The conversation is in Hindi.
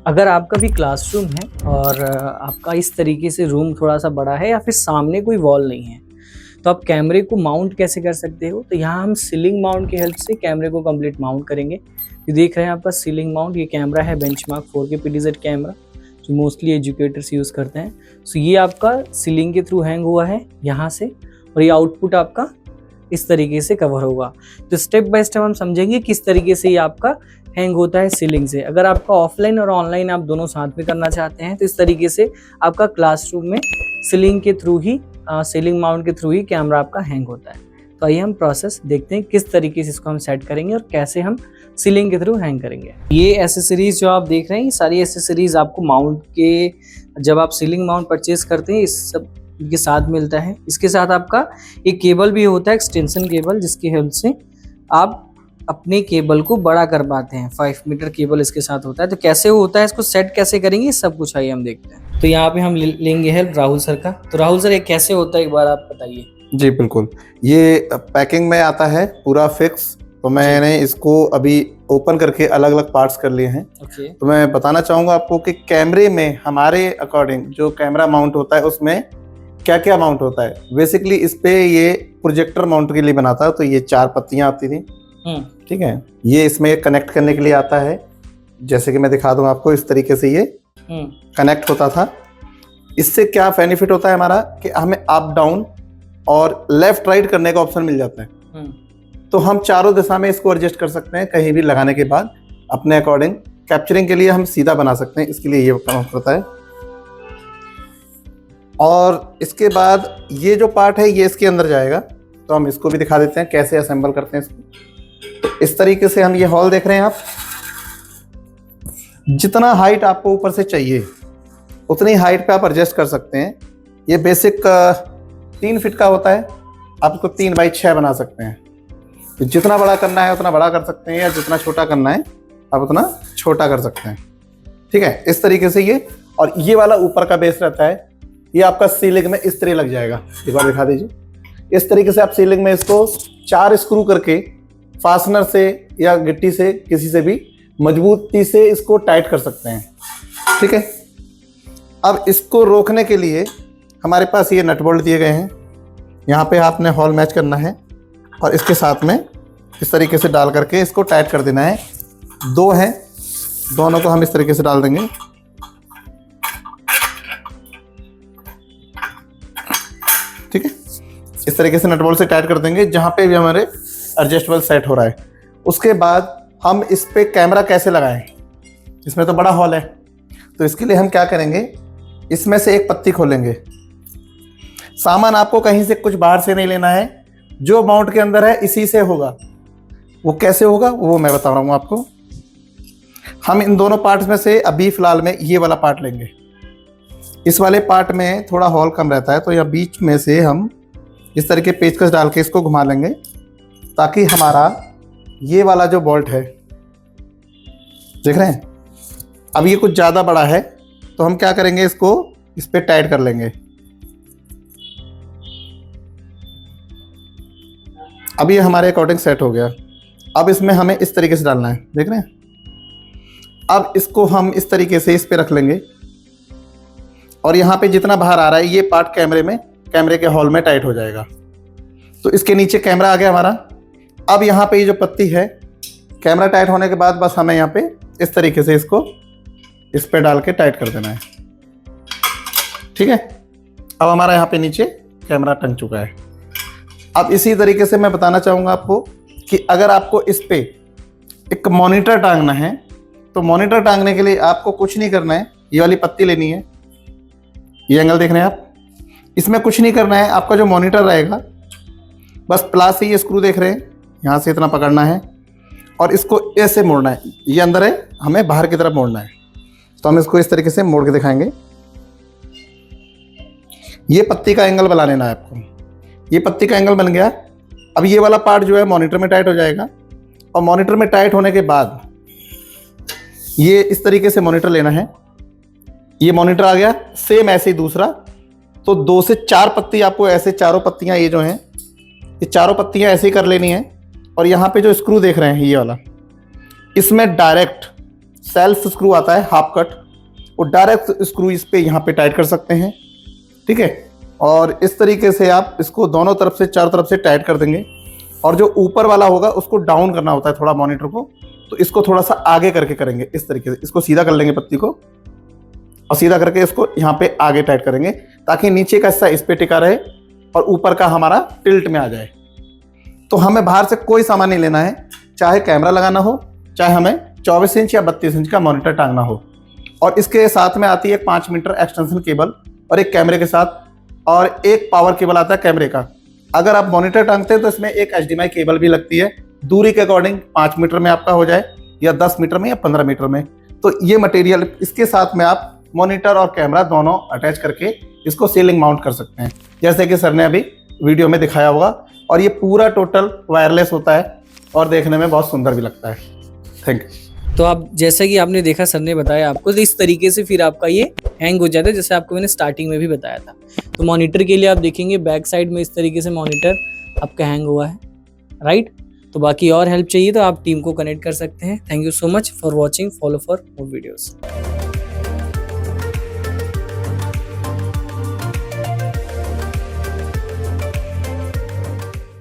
अगर आपका भी क्लासरूम है और आपका इस तरीके से रूम थोड़ा-सा बड़ा है या फिर सामने कोई वॉल नहीं है, तो आप कैमरे को माउंट कैसे कर सकते हो? तो यहाँ हम सीलिंग माउंट की हेल्प से कैमरे को कंप्लीट माउंट करेंगे। ये देख रहे हैं आपका सीलिंग माउंट, ये कैमरा है बेंचमार्क 4K PTZ कैमरा, जो मोस्टली एजुकेटर्स यूज़ करते हैं। सो ये आपका सीलिंग के थ्रू हैंग हुआ है यहाँ से, और ये आउटपुट आपका इस तरीके से कवर होगा। तो स्टेप बाय स्टेप हम समझेंगे किस तरीके से ये आपका हैंग होता है सीलिंग से। अगर आपका ऑफलाइन और ऑनलाइन आप दोनों साथ में करना चाहते हैं तो इस तरीके से आपका क्लासरूम में सीलिंग के थ्रू ही सीलिंग माउंट के थ्रू ही कैमरा आपका हैंग होता है। तो आइए हम प्रोसेस देखते हैं किस तरीके से इसको हम सेट करेंगे और कैसे हम सीलिंग के थ्रू हैंग करेंगे। ये एसेसरीज जो आप देख रहे हैं, ये सारी एसेसरीज आपको माउंट के जब आप सीलिंग माउंट परचेज करते हैं इस सब के साथ मिलता है। इसके साथ आपका एक केबल भी होता है, एक्सटेंशन केबल, जिसकी हेल्प से आप अपने केबल को बड़ा कर पाते हैं। 5 मीटर केबल इसके साथ होता है। तो कैसे होता है, इसको सेट कैसे करेंगे, सब कुछ आइए हम देखते हैं। तो यहाँ पे हम लेंगे हेल्प राहुल सर का। तो राहुल सर, ये कैसे होता है, एक बार आप बताइए। जी बिल्कुल, ये पैकिंग में आता है पूरा फिक्स। तो मैंने इसको अभी ओपन करके अलग अलग पार्ट्स कर लिए हैं। तो मैं बताना चाहूँगा आपको कि कैमरे में हमारे अकॉर्डिंग जो कैमरा माउंट होता है उसमें क्या क्या माउंट होता है। बेसिकली इस पे ये प्रोजेक्टर माउंट के लिए बनाता है। तो ये 4 पत्तियां आती थी, ठीक है। ये इसमें कनेक्ट करने के लिए आता है, जैसे कि मैं दिखा दूं आपको, इस तरीके से ये कनेक्ट होता था। इससे क्या बेनिफिट होता है हमारा कि हमें अप डाउन और लेफ्ट राइट करने का ऑप्शन मिल जाता है। तो हम चारों दिशा में इसको एडजस्ट कर सकते हैं कहीं भी लगाने के बाद अपने अकॉर्डिंग। कैप्चरिंग के लिए हम सीधा बना सकते हैं, इसके लिए ये काम करता है। और इसके बाद ये जो पार्ट है ये इसके अंदर जाएगा। तो हम इसको भी दिखा देते हैं कैसे असेंबल करते हैं इसको। तो इस तरीके से हम ये हॉल देख रहे हैं आप, जितना हाइट आपको ऊपर से चाहिए उतनी हाइट पे आप एडजस्ट कर सकते हैं। ये बेसिक 3 फीट का होता है, आप इसको 3 बाई 6 बना सकते हैं। तो जितना बड़ा करना है उतना बड़ा कर सकते हैं, या जितना छोटा करना है आप उतना छोटा कर सकते हैं, ठीक है। इस तरीके से ये, और ये वाला ऊपर का बेस रहता है, ये आपका सीलिंग में इस तरह लग जाएगा। एक बार दिखा दीजिए। इस तरीके से आप सीलिंग में इसको 4 स्क्रू करके फास्टनर से या गिट्टी से किसी से भी मजबूती से इसको टाइट कर सकते हैं, ठीक है। अब इसको रोकने के लिए हमारे पास ये नट बोल्ट दिए गए हैं। यहाँ पे आपने हॉल मैच करना है और इसके साथ में इस तरीके से डाल करके इसको टाइट कर देना है। 2 हैं, दोनों को हम इस तरीके से डाल देंगे, ठीक है। इस तरीके से नट बोल्ट से टाइट कर देंगे जहाँ पे भी हमारे एडजस्टेबल सेट हो रहा है। उसके बाद हम इस पे कैमरा कैसे लगाएं, इसमें तो बड़ा हॉल है। तो इसके लिए हम क्या करेंगे, इसमें से एक पत्ती खोलेंगे। सामान आपको कहीं से कुछ बाहर से नहीं लेना है, जो माउंट के अंदर है इसी से होगा। वो कैसे होगा वो मैं बता रहा हूँ आपको। हम इन दोनों पार्ट्स में से अभी फिलहाल में ये वाला पार्ट लेंगे। इस वाले पार्ट में थोड़ा हॉल कम रहता है, तो यहाँ बीच में से हम इस तरह के पेचकस डाल के इसको घुमा लेंगे, ताकि हमारा ये वाला जो बोल्ट है, देख रहे हैं, अब ये कुछ ज़्यादा बड़ा है, तो हम क्या करेंगे, इसको इस पे टाइट कर लेंगे। अब ये हमारे अकॉर्डिंग सेट हो गया। अब इसमें हमें इस तरीके से डालना है, देख रहे हैं। अब इसको हम इस तरीके से इस पे रख लेंगे, और यहाँ पे जितना बाहर आ रहा है ये पार्ट कैमरे के हॉल में टाइट हो जाएगा। तो इसके नीचे कैमरा आ गया हमारा। अब यहाँ पे ये जो पत्ती है, कैमरा टाइट होने के बाद बस हमें यहाँ पे इस तरीके से इसको इस पे डाल के टाइट कर देना है, ठीक है। अब हमारा यहाँ पे नीचे कैमरा टंग चुका है। अब इसी तरीके से मैं बताना चाहूँगा आपको कि अगर आपको इस पे एक मॉनिटर टांगना है, तो मॉनिटर टांगने के लिए आपको कुछ नहीं करना है, ये वाली पत्ती लेनी है, ये एंगल देख रहे हैं आप, इसमें कुछ नहीं करना है। आपका जो मॉनिटर रहेगा, बस प्लास से ये स्क्रू देख रहे हैं, यहाँ से इतना पकड़ना है और इसको ऐसे मोड़ना है। ये अंदर है, हमें बाहर की तरफ मोड़ना है। तो हम इसको इस तरीके से मोड़ के दिखाएंगे। ये पत्ती का एंगल बना लेना है आपको। ये पत्ती का एंगल बन गया। अब ये वाला पार्ट जो है मॉनिटर में टाइट हो जाएगा, और मॉनिटर में टाइट होने के बाद ये इस तरीके से मॉनिटर लेना है। ये मॉनिटर आ गया, सेम ऐसे ही दूसरा। तो 2 से 4 पत्ती आपको ऐसे, चारों पत्तियां ये जो हैं, ये चारों पत्तियां ऐसे ही कर लेनी है। और यहाँ पे जो स्क्रू देख रहे हैं ये वाला, इसमें डायरेक्ट सेल्फ स्क्रू आता है हाफ कट, वो डायरेक्ट स्क्रू इस पे यहाँ पे टाइट कर सकते हैं, ठीक है। और इस तरीके से आप इसको दोनों तरफ से, चारों तरफ से टाइट कर देंगे। और जो ऊपर वाला होगा उसको डाउन करना होता है थोड़ा मॉनिटर को, तो इसको थोड़ा सा आगे करके करेंगे इस तरीके से। इसको सीधा कर लेंगे पत्ती को, और सीधा करके इसको यहाँ पे आगे टाइट करेंगे ताकि नीचे का हिस्सा इस पे टिका रहे और ऊपर का हमारा टिल्ट में आ जाए। तो हमें बाहर से कोई सामान नहीं लेना है, चाहे कैमरा लगाना हो, चाहे हमें 24 इंच या 32 इंच का मॉनिटर टांगना हो। और इसके साथ में आती है 5 मीटर एक्सटेंशन केबल और एक कैमरे के साथ, और एक पावर केबल आता है कैमरे का। अगर आप मॉनिटर टांगते हैं तो इसमें एक HDMI केबल भी लगती है, दूरी के अकॉर्डिंग 5 मीटर में आपका हो जाए या 10 मीटर में या 15 मीटर में। तो ये मटेरियल इसके साथ में आप मॉनिटर और कैमरा दोनों अटैच करके इसको सीलिंग माउंट कर सकते हैं, जैसे कि सर ने अभी वीडियो में दिखाया होगा। और ये पूरा टोटल वायरलेस होता है और देखने में बहुत सुंदर भी लगता है। Thank you. तो आप जैसा कि आपने देखा, सर ने बताया आपको, तो इस तरीके से फिर आपका ये हैंग हो जाता है, जैसे आपको मैंने स्टार्टिंग में भी बताया था। तो मॉनिटर के लिए आप देखेंगे बैक साइड में इस तरीके से मॉनिटर आपका हैंग हुआ है, राइट। तो बाकी और हेल्प चाहिए तो आप टीम को कनेक्ट कर सकते हैं। Thank you so much for watching, follow for more videos.